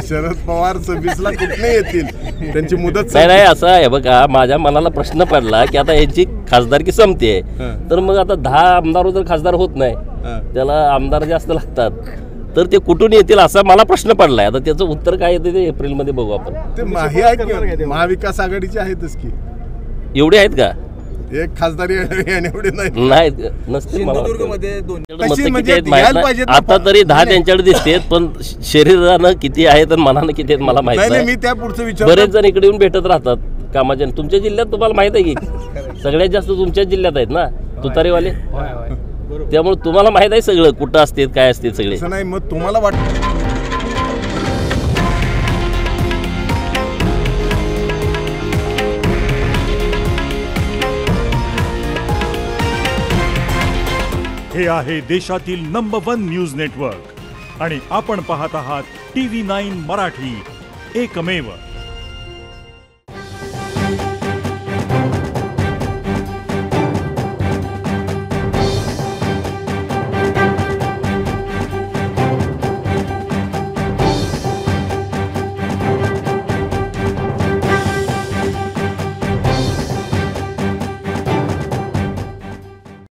शरद पवार 26ला कुठे येतील, त्यांची मुदत नाही असं आहे बघा. माझ्या मनाला प्रश्न पडला की आता यांची खासदारकी संपते, तर मग आता 10 आमदार जर खासदार होत नाही, त्याला आमदार जास्त लागतात, तर ते कुठून येतील असा मला प्रश्न पडलाय. आता त्याचं उत्तर काय येते ते एप्रिलमध्ये बघू आपण. ते महाविकास आघाडीचे आहेतच की, एवढे आहेत का? एक खासदारी एवढे नाही नसते. आता तरी 10 त्यांच्याकडे दिसते, पण शरीरानं किती आहेत आणि मनानं किती आहेत मला माहिती नाही. मी त्या पुढचं विचार, बरेच जण इकडे येऊन भेटत राहतात कामाच्या. तुमच्या जिल्ह्यात तुम्हाला माहित आहे की सगळ्यात जास्त तुमच्याच जिल्ह्यात आहेत ना तुतारीवाले, त्यामुळे तुम्हाला माहित आहे सगळं कुठं असते काय असते सगळे. नाही मग तुम्हाला वाटतं हे आहे देशातील नंबर 1 न्यूज नेटवर्क आणि आपण पाहत आहात TV9 मराठी, एकमेव.